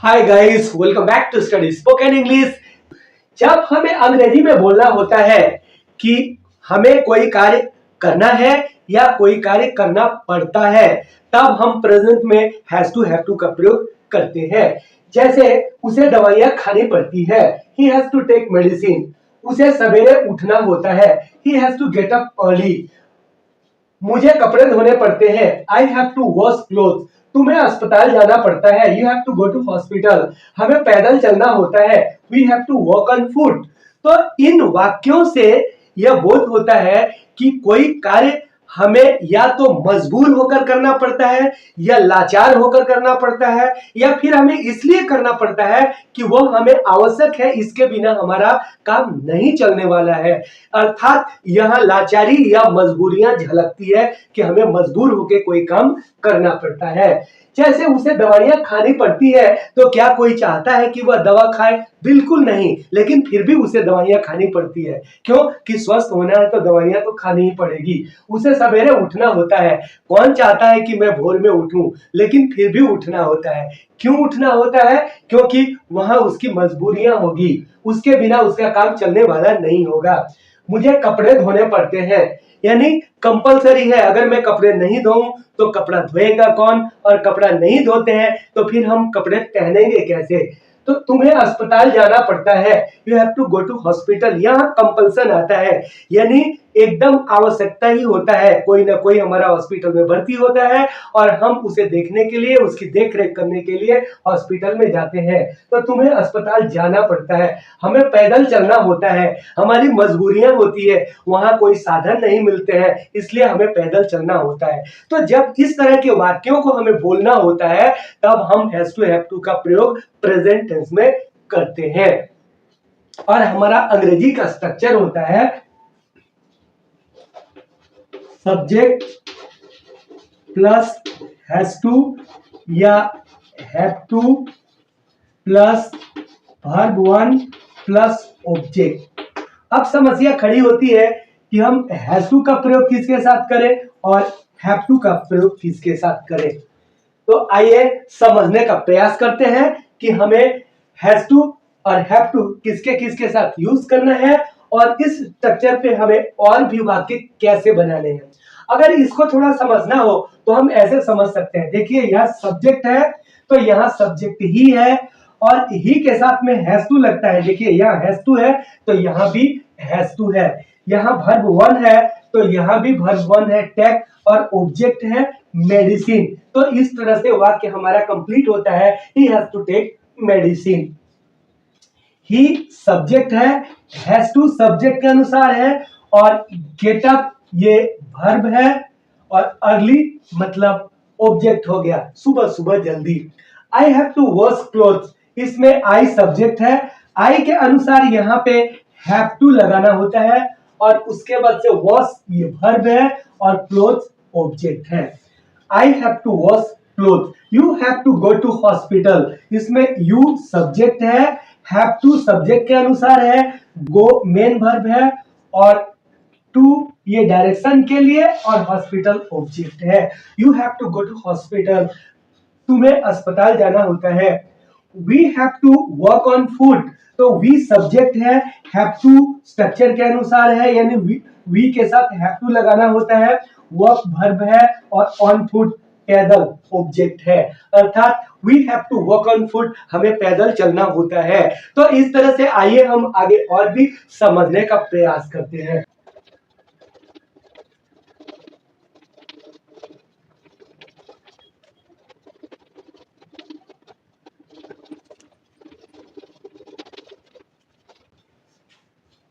Hi guys, welcome back to study spoken English. जब हमें अंग्रेजी में बोलना होता है कि हमें कोई कार्य करना है या कोई कार्य करना पड़ता है, तब हम प्रेजेंट में हैव टू का प्रयोग करते हैं। जैसे उसे दवाइयां खानी पड़ती है, he has to take medicine. उसे सवेरे उठना होता है, he has to get up early. मुझे कपड़े धोने पड़ते हैं, I have to wash cloth. तुम्हें अस्पताल जाना पड़ता है, you have to go to hospital. हमें पैदल चलना होता है, we have to walk on foot. तो इन वाक्यों से यह बोध होता है कि कोई कार्य हमें या तो मजबूर होकर करना पड़ता है या लाचार होकर करना पड़ता है, या फिर हमें इसलिए करना पड़ता है कि वो हमें आवश्यक है, इसके बिना हमारा काम नहीं चलने वाला है। अर्थात यहाँ लाचारी या मजबूरियां झलकती है कि हमें मजबूर होकर कोई काम करना पड़ता है। जैसे उसे दवाइयां खानी पड़ती है, तो क्या कोई चाहता है कि वह दवा खाए? बिल्कुल नहीं, लेकिन फिर भी उसे दवाइयां खानी पड़ती है। क्यों? कि स्वस्थ होना है तो दवाइयां तो खानी ही पड़ेगी। उसे सवेरे उठना होता है, कौन चाहता है कि मैं भोर में उठूं? लेकिन फिर भी उठना होता है। क्यों उठना होता है? क्योंकि वहां उसकी मजबूरियां होगी, उसके बिना उसका काम चलने वाला नहीं होगा। मुझे कपड़े धोने पड़ते हैं, यानी कंपलसरी है। अगर मैं कपड़े नहीं धोऊं तो कपड़ा धोएगा कौन? और कपड़ा नहीं धोते हैं तो फिर हम कपड़े पहनेंगे कैसे? तो तुम्हें अस्पताल जाना पड़ता है, you have to go to hospital. यहाँ कंपल्सन आता है, यानी एकदम आवश्यकता ही होता है। कोई ना कोई हमारा हॉस्पिटल में भर्ती होता है और हम उसे देखने के लिए, उसकी देख रेख करने के लिए हॉस्पिटल में जाते हैं। तो तुम्हें अस्पताल जाना पड़ता है, हमें पैदल चलना होता है, हमारी मजबूरियां होती है, वहां कोई साधन नहीं मिलते हैं, इसलिए हमें पैदल चलना होता है। तो जब इस तरह के वाक्यों को हमें बोलना होता है, तब हम हैव टू का प्रयोग प्रेजेंट टेंस में करते हैं। और हमारा अंग्रेजी का स्ट्रक्चर होता है सब्जेक्ट प्लस हैज टू या have two plus verb one plus object. अब समस्या खड़ी होती है कि हम हैज टू का प्रयोग किसके साथ करें और हैव टू का प्रयोग किसके साथ करें। तो आइए समझने का प्रयास करते हैं कि हमें हैज टू और हैव टू किसके किसके साथ यूज करना है और इस स्ट्रक्चर पे हमें और भी वाक्य कैसे बनाने हैं। अगर इसको थोड़ा समझना हो तो हम ऐसे समझ सकते हैं। देखिए, यह सब्जेक्ट है तो यहाँ सब्जेक्ट ही है और ही के साथ में हैज टू लगता है। देखिए, यहाँ हैज टू है तो यहाँ भी हैज टू है। यहाँ वर्ब वन है तो यहाँ भी वर्ब वन है, टेक, और ऑब्जेक्ट है मेडिसिन। तो इस तरह से वाक्य हमारा कंप्लीट होता है, he has to take medicine. He subject है, हैज टू सब्जेक्ट के अनुसार है, और गेट अप ये वर्ब है, और अर्ली मतलब ऑब्जेक्ट हो गया, सुबह सुबह जल्दी। I have to wash clothes, इसमें आई सब्जेक्ट है, आई के अनुसार यहाँ पे हैव टू लगाना होता है, और उसके बाद से वॉश ये वर्ब है और क्लोथ्स ऑब्जेक्ट है। I have to wash cloth, you have to go to hospital, इसमें यू सब्जेक्ट है, हैव टू सब्जेक्ट के अनुसार है, गो मेन वर्ब है, और टू ये डायरेक्शन के लिए, और हॉस्पिटल ऑब्जेक्ट है। You have to go to hospital, तुम्हें अस्पताल जाना होता है। We have to work on foot, तो वी सब्जेक्ट है, हैव टू स्ट्रक्चर के अनुसार है, यानी वी के साथ हैव टू लगाना होता है, वर्क वर्ब है, और ऑन फुट पैदल ऑब्जेक्ट है। अर्थात we have to walk on foot, हमें पैदल चलना होता है। तो इस तरह से आइए हम आगे और भी समझने का प्रयास करते हैं।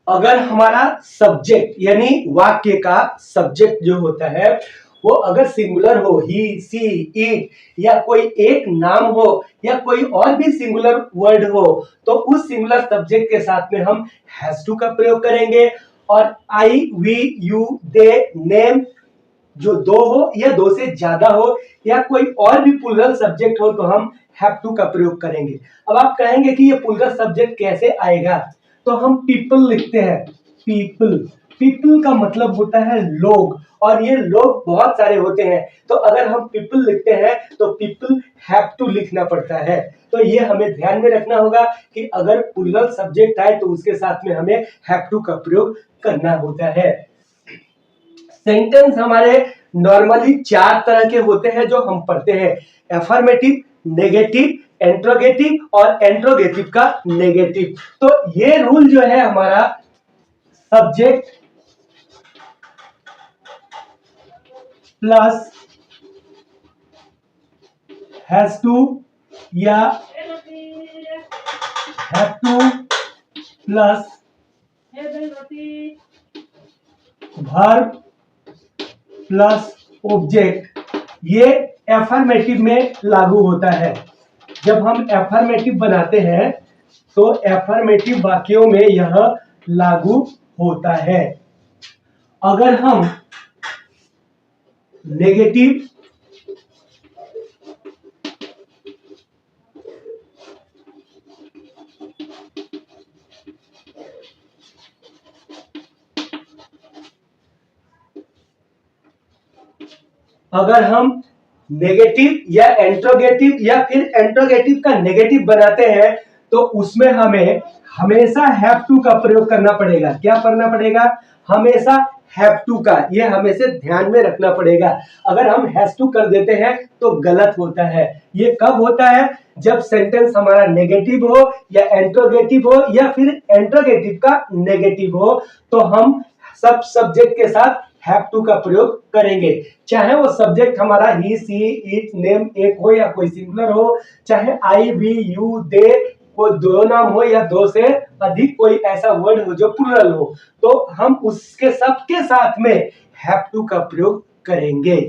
अगर हमारा सब्जेक्ट यानी वाक्य का सब्जेक्ट जो होता है वो अगर सिंगुलर हो, ही, सी, इट, या कोई एक नाम हो या कोई और भी सिंगुलर वर्ड हो, तो उस सिंगुलर सब्जेक्ट के साथ में हम हैज टू का प्रयोग करेंगे। और आई, वी, यू, दे, नेम जो दो हो या दो से ज्यादा हो या कोई और भी प्लूरल सब्जेक्ट हो, तो हम हैव टू का प्रयोग करेंगे। अब आप कहेंगे कि ये प्लूरल सब्जेक्ट कैसे आएगा? तो हम पीपल लिखते हैं, पीपल, पीपल का मतलब होता है लोग, और ये लोग बहुत सारे होते हैं। तो अगर हम पीपल लिखते हैं तो पीपल हैव टू लिखना पड़ता है। तो ये हमें ध्यान में रखना होगा कि अगर प्लूरल सब्जेक्ट आए तो उसके साथ में हमें हैव टू का प्रयोग करना होता है। सेंटेंस हमारे नॉर्मली 4 तरह के होते हैं जो हम पढ़ते हैं, एफर्मेटिव, नेगेटिव, इंट्रोगेटिव और इंट्रोगेटिव का नेगेटिव। तो ये रूल जो है हमारा सब्जेक्ट प्लस हैज टू या have two plus verb plus object, ये एफर्मेटिव में लागू होता है। जब हम एफर्मेटिव बनाते हैं तो एफर्मेटिव वाक्यों में यह लागू होता है। अगर हम नेगेटिव या इंट्रोगेटिव या फिर इंट्रोगेटिव का नेगेटिव बनाते हैं तो उसमें हमें हमेशा हैव टू का प्रयोग करना पड़ेगा। क्या करना पड़ेगा? हमेशा हैव टू का, ये हमें से ध्यान में रखना पड़ेगा। अगर हम हैज टू कर देते हैं तो गलत होता है। ये कब होता है? जब सेंटेंस हमारा नेगेटिव हो या इंट्रोगेटिव हो या फिर इंट्रोगेटिव का नेगेटिव हो, तो हम सब सब्जेक्ट के साथ हैव टू का प्रयोग करेंगे। चाहे वो सब्जेक्ट हमारा ही, सी, इट, नेम एक हो या कोई सिंगुलर हो, चाहे आई, वी, यू, दे, कोई दो नाम हो या दो से अधिक कोई ऐसा वर्ड हो जो प्लूरल हो, तो हम उसके सबके साथ में हैव टू का प्रयोग करेंगे।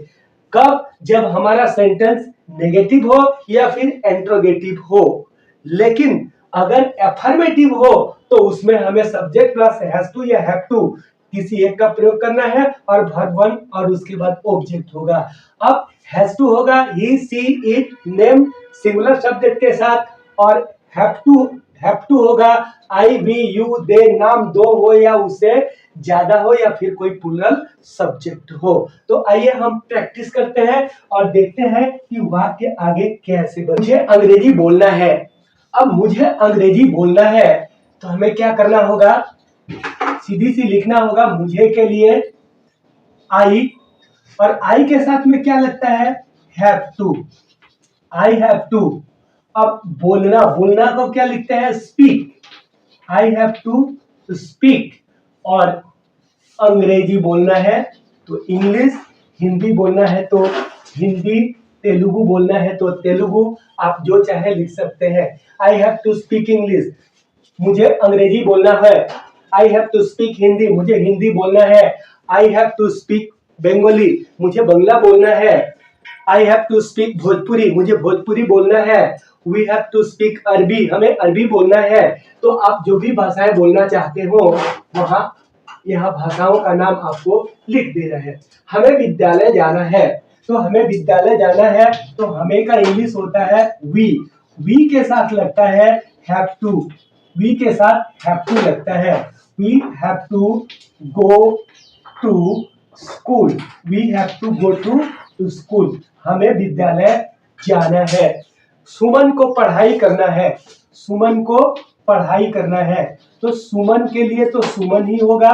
कब? जब हमारा सेंटेंस नेगेटिव हो या फिर इंट्रोगेटिव हो। लेकिन अगर एफर्मेटिव हो तो उसमें हमें सब्जेक्ट प्लस हैज टू या हैव टू किसी एक का प्रयोग करना है और वर्ब वन और उसके बाद ऑब्जेक्ट होगा। अब हैज टू होगा ही, सी, इट, नेम सिंगुलर सब्जेक्ट के साथ, और हैव टू होगा आई, वी, यू, दे नाम दो हो या उससे ज्यादा हो या फिर कोई प्लूरल सब्जेक्ट हो। तो आइए हम प्रैक्टिस करते हैं और देखते हैं कि वाक्य आगे कैसे बने। मुझे अंग्रेजी बोलना है। अब मुझे अंग्रेजी बोलना है तो हमें क्या करना होगा? सीधी सी लिखना होगा मुझे के लिए आई, और आई के साथ में क्या लगता है? Have to. I have to. अब बोलना को क्या लिखते हैं? Speak. I have to speak. और अंग्रेजी बोलना है तो इंग्लिश, हिंदी बोलना है तो हिंदी, तेलुगु बोलना है तो तेलुगु, आप जो चाहे लिख सकते हैं। I have to speak English, मुझे अंग्रेजी बोलना है। I have to speak Hindi, मुझे हिंदी बोलना है। I have to speak Bengali, मुझे बंगला बोलना है। I have to speak Bhojpuri, मुझे भोजपुरी बोलना है। वी हैव टू स्पीक अरबी, हमें अरबी बोलना है। तो आप जो भी भाषाएं बोलना चाहते हो वहां यहाँ भाषाओं का नाम आपको लिख देना है। हमें विद्यालय जाना है, तो हमें विद्यालय जाना है तो हमें का इंग्लिश होता है वी। वी के साथ लगता है हैव टू, वी के साथ हैव टू लगता है। We have to go to school, we have to go to school, हमें विद्यालय जाना है। सुमन को पढ़ाई करना है, सुमन को पढ़ाई करना है, तो सुमन के लिए तो सुमन ही होगा,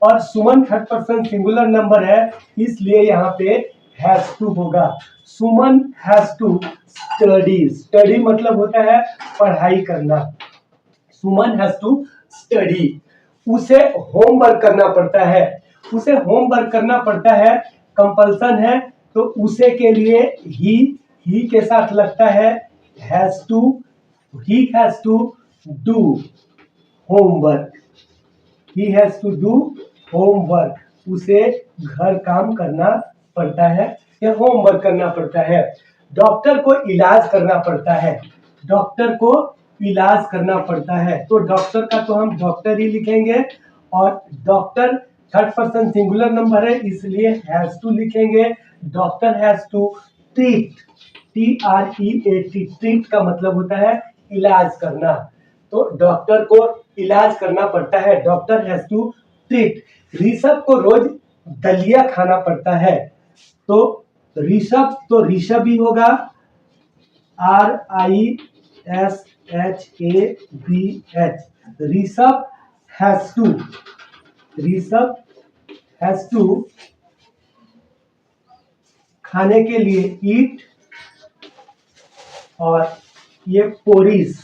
और सुमन थर्ड पर्सन सिंगुलर नंबर है इसलिए यहाँ पे हैज टू होगा। सुमन हैज टू स्टडी, स्टडी मतलब होता है पढ़ाई करना। सुमन हैज टू स्टडी, उसे होमवर्क करना पड़ता है, उसे होमवर्क करना पड़ता है, कंपल्सन है, तो उसे के लिए ही के साथ लगता है has to, he has to do homework, he has to do homework, उसे घर काम करना पड़ता है या होमवर्क करना पड़ता है। डॉक्टर को इलाज करना पड़ता है, डॉक्टर को इलाज करना पड़ता है, तो डॉक्टर का तो हम डॉक्टर ही लिखेंगे, और doctor third person singular number है इसलिए हैज टू लिखेंगे। Doctor has to treat, TREAT, treat का मतलब होता है इलाज करना, तो डॉक्टर को इलाज करना पड़ता है, doctor has to treat. Rishabh को रोज दलिया खाना पड़ता है। तो ऋषभ ही होगा, RISHABH। ऋषभ हैज टू खाने के लिए ईट, और ये पोरीज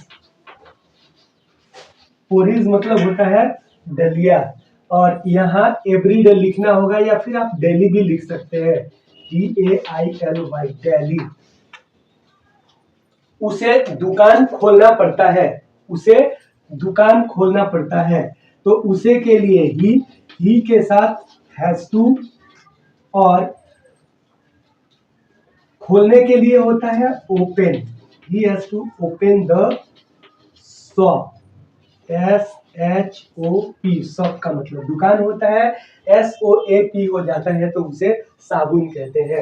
मतलब होता है दलिया, और यहाँ एवरीडे लिखना होगा या फिर आप डेली भी लिख सकते हैं, DAILY डेली। उसे दुकान खोलना पड़ता है, तो उसे के लिए ही के साथ हैज टू, और खोलने के लिए होता है open, he has to open the shop, SHOP, shop का मतलब दुकान होता है, SOAP हो जाता है तो उसे साबुन कहते हैं।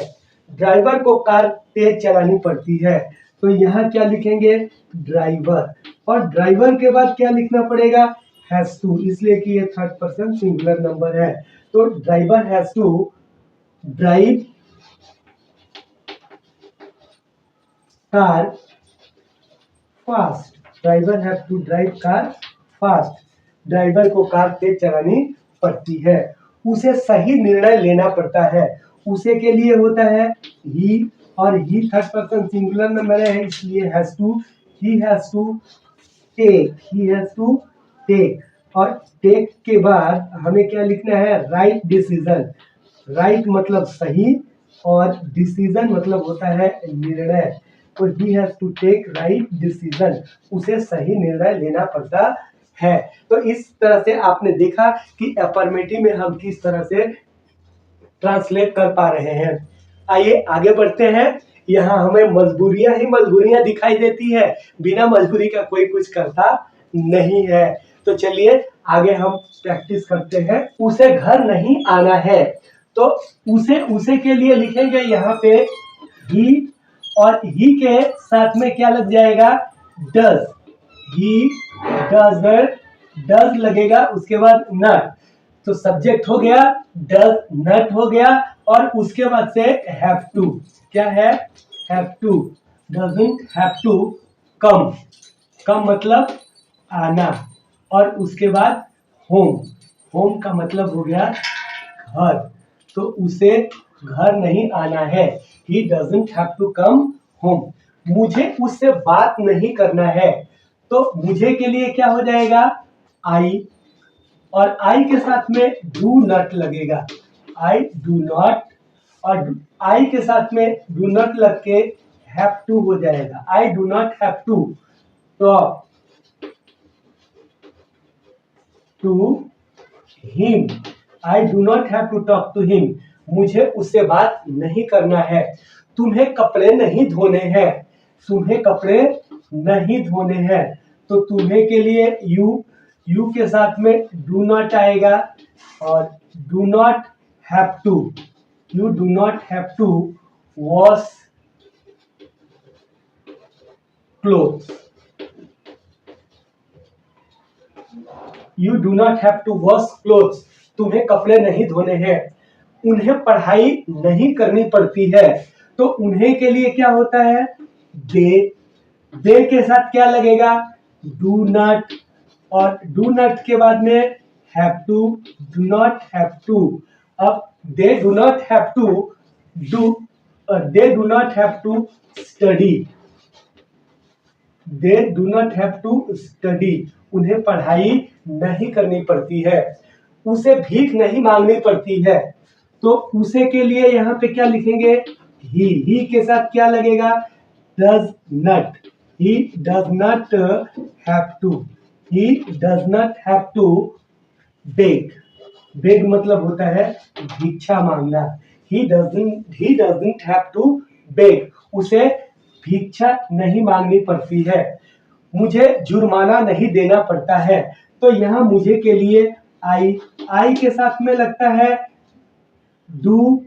ड्राइवर को कार तेज चलानी पड़ती है, तो यहाँ क्या लिखेंगे, ड्राइवर, और ड्राइवर के बाद क्या लिखना पड़ेगा, हैज टू, इसलिए कि ये थर्ड पर्सन सिंगुलर नंबर है। तो driver has to drive car fast, driver have to drive car fast, driver को कार तेज चलानी पड़ती है। उसे सही निर्णय लेना पड़ता है, उसे के लिए होता है ही, और he third person singular number है इसलिए has to, he has to take, और टेक के बाद हमें क्या लिखना है, राइट डिसीजन। राइट मतलब सही, और डिसीजन मतलब होता है निर्णय, तो he has to take right decision, उसे सही निर्णय लेना पड़ता है। तो इस तरह से आपने देखा कि अफर्मेटिव में हम किस तरह से ट्रांसलेट कर पा रहे हैं। आइए आगे बढ़ते हैं। यहाँ हमें मजबूरियां दिखाई देती है, बिना मजबूरी का कोई कुछ करता नहीं है। तो चलिए आगे हम प्रैक्टिस करते हैं। उसे घर नहीं आना है, तो उसे के लिए लिखेंगे यहाँ पे ही, और ही के साथ में क्या लग जाएगा, डज, ही डज लगेगा, उसके बाद नॉट, तो सब्जेक्ट हो गया, डज नॉट हो गया, और उसके बाद से हैव टू, क्या है, have to, doesn't have to come मतलब आना, और उसके बाद होम का मतलब हो गया घर, तो उसे घर नहीं आना है, he doesn't have to come home। मुझे उससे बात नहीं करना है, तो मुझे के लिए क्या हो जाएगा, I, और I के साथ में do not लगेगा, I do not, और I के साथ में do not लग के have to हो जाएगा, I do not have to talk to him, I do not have to talk to him, मुझे उससे बात नहीं करना है। तुम्हें कपड़े नहीं धोने हैं, तो तुम्हें के लिए यू के साथ में डू नॉट आएगा, और do not have to, you do not have to wash clothes, you do not have to wash clothes, तुम्हें कपड़े नहीं धोने हैं। उन्हें पढ़ाई नहीं करनी पड़ती है, तो उन्हें के लिए क्या होता है, दे के साथ क्या लगेगा, डू नॉट, और डू नॉट के बाद में have to, do not have to. अब they do not have to study, they do not have to study, उन्हें पढ़ाई नहीं करनी पड़ती है। उसे भीख नहीं मांगनी पड़ती है, तो उसे के लिए यहाँ पे क्या लिखेंगे, ही के साथ क्या लगेगा, does not, he does not have to beg मतलब होता है भिक्षा मांगना, he doesn't have to beg, उसे भिक्षा नहीं मांगनी पड़ती है। मुझे जुर्माना नहीं देना पड़ता है, तो यहाँ मुझे के लिए आई के साथ में लगता है डू,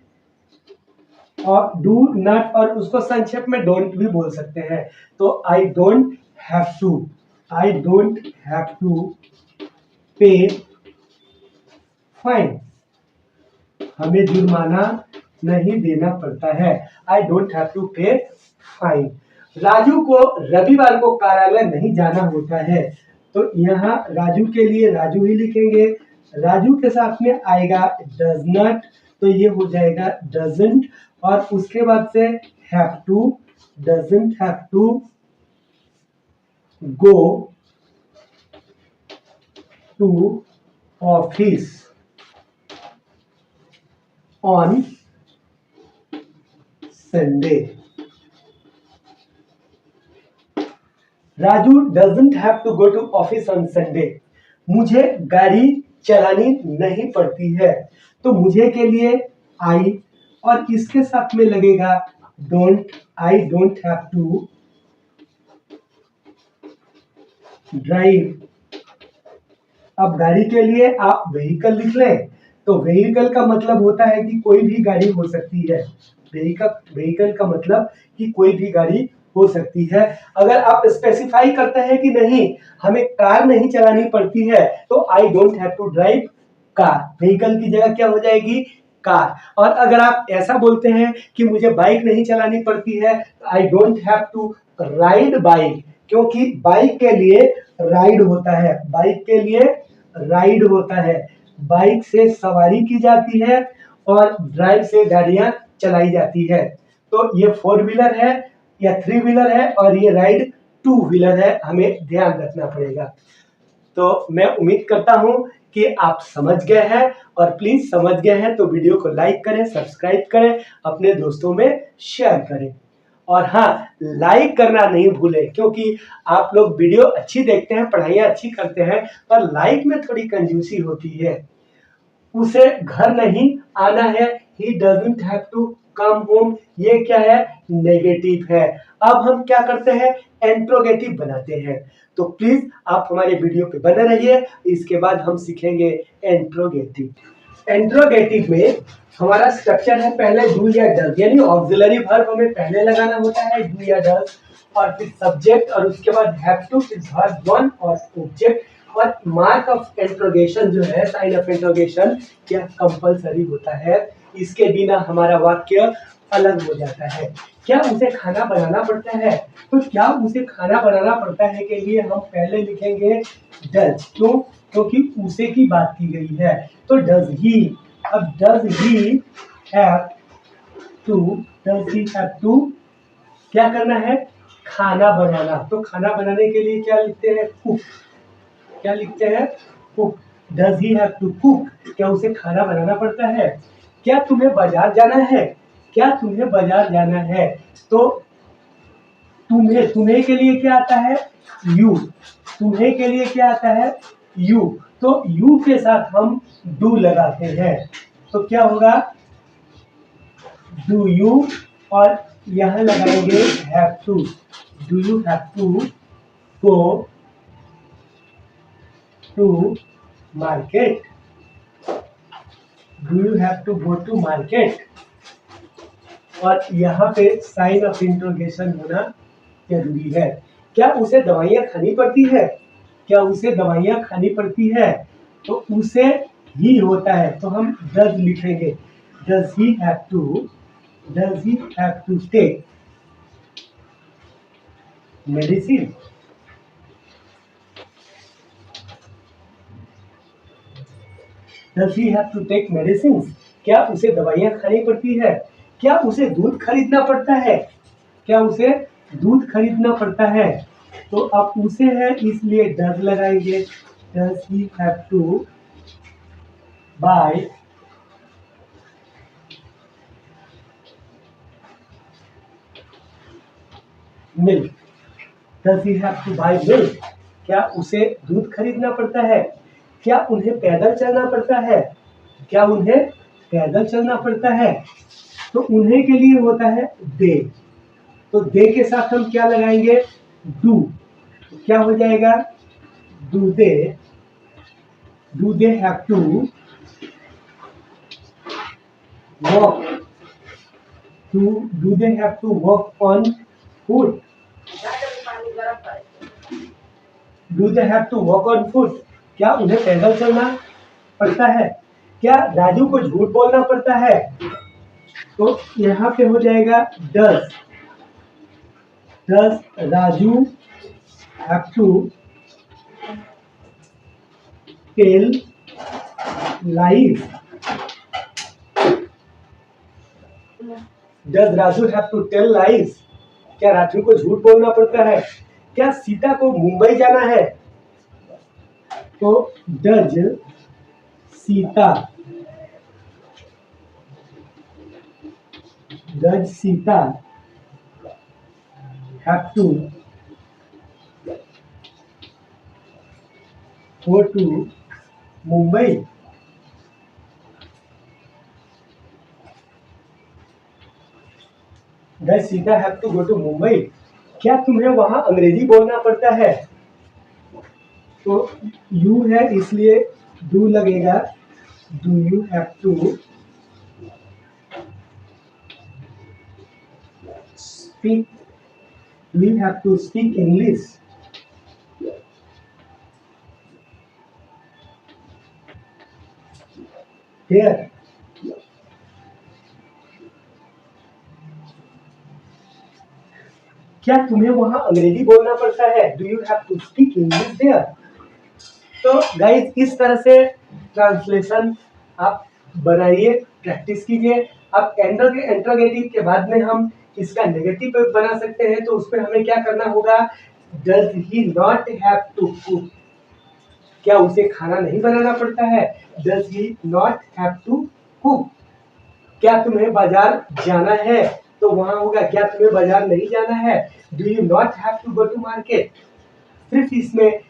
और डू नॉट, और उसको संक्षेप में डोंट भी बोल सकते हैं, तो आई डोंट हैव टू पे फाइन, हमें जुर्माना नहीं देना पड़ता है। आई डोंट हैव टू पे फाइन। राजू को रविवार को कार्यालय नहीं जाना होता है, तो यहाँ राजू के लिए राजू ही लिखेंगे। राजू के साथ में आएगा डज नॉट, तो ये हो जाएगा डजंट, और उसके बाद से have to, doesn't have to go to office on Sunday. Raju doesn't have to go to office on Sunday. मुझे गाड़ी चलानी नहीं पड़ती है, तो मुझे के लिए आई, और इसके साथ में लगेगा don't. I don't have to drive. अब गाड़ी के लिए आप व्हीकल लिख लें, तो व्हीकल का मतलब होता है कि कोई भी गाड़ी हो सकती है। व्हीकल का मतलब कि कोई भी गाड़ी हो सकती है। अगर आप स्पेसिफाई करते हैं कि नहीं हमें कार नहीं चलानी पड़ती है, तो I don't have to drive car, vehicle की जगह क्या हो जाएगी कार। और अगर आप ऐसा बोलते हैं कि मुझे बाइक नहीं चलानी पड़ती है, I don't have to ride bike, क्योंकि बाइक के लिए राइड होता है, बाइक के लिए राइड होता है। बाइक से सवारी की जाती है और ड्राइव से गाड़ियां चलाई जाती है। तो ये 4 व्हीलर है या 3 व्हीलर है, और ये राइड 2 व्हीलर है, हमें ध्यान रखना पड़ेगा। तो मैं उम्मीद करता हूं कि आप समझ गए हैं, और प्लीज समझ गए हैं तो वीडियो को लाइक करें, सब्सक्राइब करें, अपने दोस्तों में शेयर करें। और हाँ, लाइक करना नहीं भूलें, क्योंकि आप लोग वीडियो अच्छी देखते हैं, पढ़ाइयाँ अच्छी करते हैं, पर लाइक में थोड़ी कंजूसी होती है। उसे घर नहीं आना है, he doesn't have to come home, ये क्या है नेगेटिव है। अब हम क्या करते हैं इंट्रोगेटिव बनाते हैं। तो प्लीज आप हमारे वीडियो पे बने रहिए, इसके बाद हम सीखेंगे इंट्रोगेटिव। इंट्रोगेटिव में हमारा स्ट्रक्चर है पहले डू या डज, यानी ऑक्सिलरी वर्ब हमें पहले लगाना होता है डू या डज, और फिर सब्जेक्ट, और उसके बाद हैव टू, फिर वर्ब 1 और ऑब्जेक्ट, और मार्क ऑफ इंट्रोगेशन जो है साइन ऑफ इंट्रोगेशन यह कंपलसरी होता है। इसके बिना हमारा वाक्य अलग हो जाता है। क्या उसे खाना बनाना पड़ता है, तो क्या उसे खाना बनाना पड़ता है के लिए हम पहले लिखेंगे डज। क्यों? क्योंकि उसे की बात की गई है, तो डज ही। अब does he have to, does he have to क्या करना है खाना बनाना। तो खाना बनाने के लिए क्या लिखते हैं कुक, क्या लिखते हैं cook. Does he have to cook, क्या उसे खाना बनाना पड़ता है। क्या तुम्हें बाजार जाना है, क्या तुम्हें बाजार जाना है, तो तुम्हें, तुम्हें के लिए क्या आता है यू, तुम्हें के लिए क्या आता है यू, तो यू के साथ हम डू लगाते हैं, तो क्या होगा डू यू, और यहां लगाएंगे have to. Do you have to go to market, do you have to go to market, और यहाँ पे साइन ऑफ इंट्रोगेशन होना जरूरी है। क्या उसे दवाइयाँ खानी पड़ती है, क्या उसे दवाइयाँ खानी पड़ती है, तो उसे ही होता है, तो हम डज लिखेंगे। Does he have to, does he have to take medicine, does he have to take medicine, क्या उसे दवाइयाँ खानी पड़ती है। क्या उसे दूध खरीदना पड़ता है, क्या उसे दूध खरीदना पड़ता है, तो अब उसे है इसलिए डज लगाएंगे। Does he have to buy milk, does he have to buy milk, क्या उसे दूध खरीदना पड़ता है। क्या उन्हें पैदल चलना पड़ता है, क्या उन्हें पैदल चलना पड़ता है, तो उन्हें के लिए होता है दे, तो दे के साथ हम क्या लगाएंगे डू, तो क्या हो जाएगा do they, do they have to walk, do they have to walk on foot, do they have to walk on foot, क्या उन्हें पैदल चलना पड़ता है। क्या राजू को झूठ बोलना पड़ता है? तो यहाँ पे हो जाएगा does Raju have to tell lies? Does Raju have to tell lies? क्या राजू को झूठ बोलना पड़ता है? क्या सीता को मुंबई जाना है? तो does Sita have to go to Mumbai? Does Sita have to go to Mumbai? क्या तुम्हें वहां अंग्रेजी बोलना पड़ता है? तो यू है इसलिए डू लगेगा। Do you have to speak do you have to speak English? There क्या तुम्हें वहां अंग्रेजी बोलना पड़ता है? Do you have to speak English there? तो गाइस इस तरह से ट्रांसलेशन आप बनाइए, प्रैक्टिस कीजिए। अब इंट्रोगेटिव के बाद में हम इसका नेगेटिव बना सकते हैं, तो उसमें हमें क्या करना होगा? Does he not have to cook? क्या उसे खाना नहीं बनाना पड़ता है? Does he not have to cook? क्या तुम्हें बाजार जाना है? तो वहां होगा क्या तुम्हें बाजार नहीं जाना है? Do you not have to go to market? सिर्फ इसमें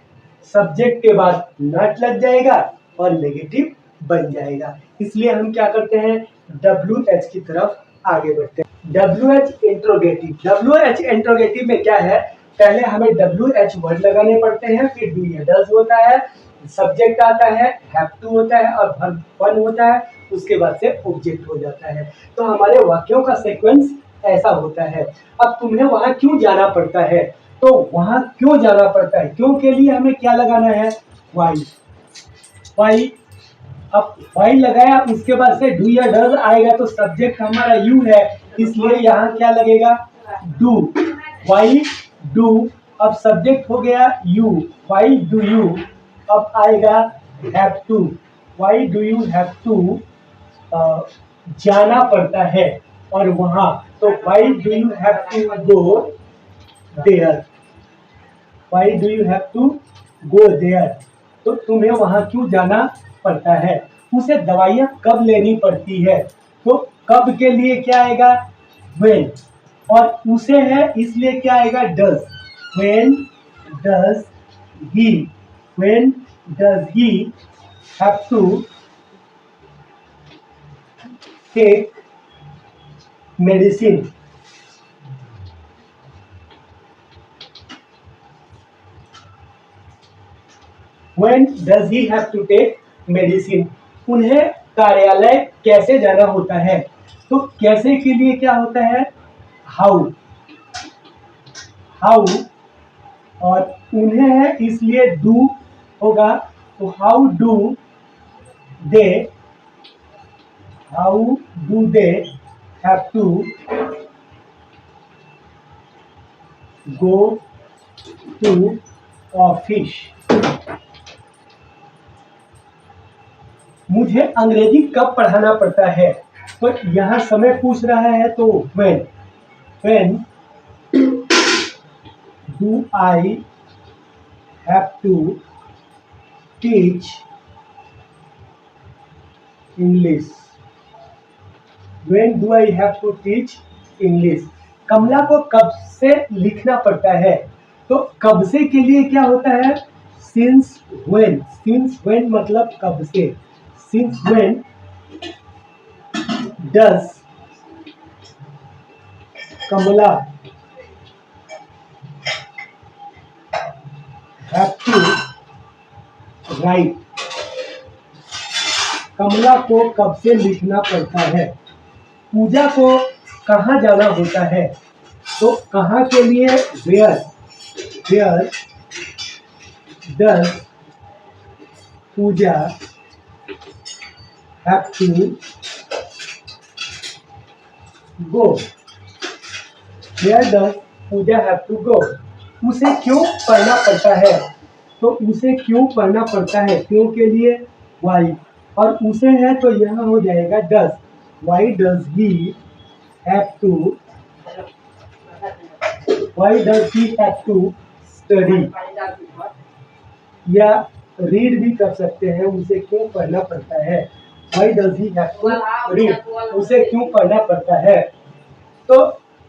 सब्जेक्ट के बाद नॉट लग जाएगा और नेगेटिव बन जाएगा, इसलिए हम क्या करते हैं? WH की तरफ आगे बढ़ते हैं। WH इंट्रोगेटिव में क्या है? पहले हमें WH वर्ड लगाने पड़ते हैं, फिर डू या डज होता है, सब्जेक्ट आता है, हैव टू होता है और वर्ब वन होता है, उसके बाद से ऑब्जेक्ट हो जाता है। तो हमारे वाक्यों का सीक्वेंस ऐसा होता है। अब तुम्हें वहां क्यों जाना पड़ता है? तो वहां क्यों जाना पड़ता है, क्यों के लिए हमें क्या लगाना है? वाई। अब वाई लगाया, उसके बाद से डू या डज आएगा, तो सब्जेक्ट हमारा यू है, इसलिए यहाँ क्या लगेगा? डू। Why do. अब सब्जेक्ट हो गया यू, वाई डू यू। अब आएगा have to. Why do you have to जाना पड़ता है और वहां, तो why do you have to go there? Why do you have to go there? तो तुम्हें वहां क्यों जाना पड़ता है? उसे दवाइयां कब लेनी पड़ती है? तो कब के लिए क्या आएगा? व्हेन। और उसे है इसलिए क्या आएगा? Does. When does he have to take medicine? When does he have to take medicine? उन्हें कार्यालय कैसे जाना होता है? तो कैसे के लिए क्या होता है? हाउ। और उन्हें है इसलिए डू होगा, तो how do they have to go to office? मुझे अंग्रेजी कब पढ़ाना पड़ता है? तो यहाँ समय पूछ रहा है, तो when do I have to teach English? When do I have to teach English? कमला को कब से लिखना पड़ता है? तो कब से के लिए क्या होता है? since when मतलब कब से। Since when does Kamala have to write? कमला को कब से लिखना पड़ता है? पूजा को कहाँ जाना होता है? तो कहाँ के लिए where does Pooja have to go, where does Pooja have to go, उसे क्यों पढ़ना पड़ता है, तो उसे क्यों पढ़ना पड़ता है, क्यों के लिए वाई, और उसे है तो यह हो जाएगा does, why does he have to, why does he have to study, या रीड भी कर सकते हैं, उसे क्यों पढ़ना पड़ता है, why does he have to read, उसे क्यों पढ़ना पड़ता है। तो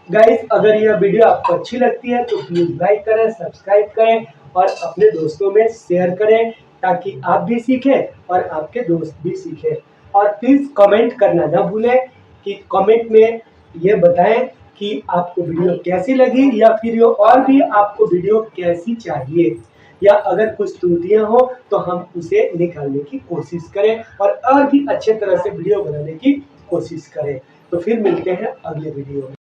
गाइस, अगर यह वीडियो आपको अच्छी लगती है तो प्लीज लाइक करें, सब्सक्राइब करें और अपने दोस्तों में शेयर करें, ताकि आप भी सीखें और आपके दोस्त भी सीखें। और प्लीज कमेंट करना ना भूलें, कि कमेंट में ये बताएं कि आपको वीडियो कैसी लगी, या फिर और भी आपको वीडियो कैसी चाहिए, या अगर कुछ त्रुटियां हो तो हम उसे निकालने की कोशिश करें और भी अच्छे तरह से वीडियो बनाने की कोशिश करें। तो फिर मिलते हैं अगले वीडियो में।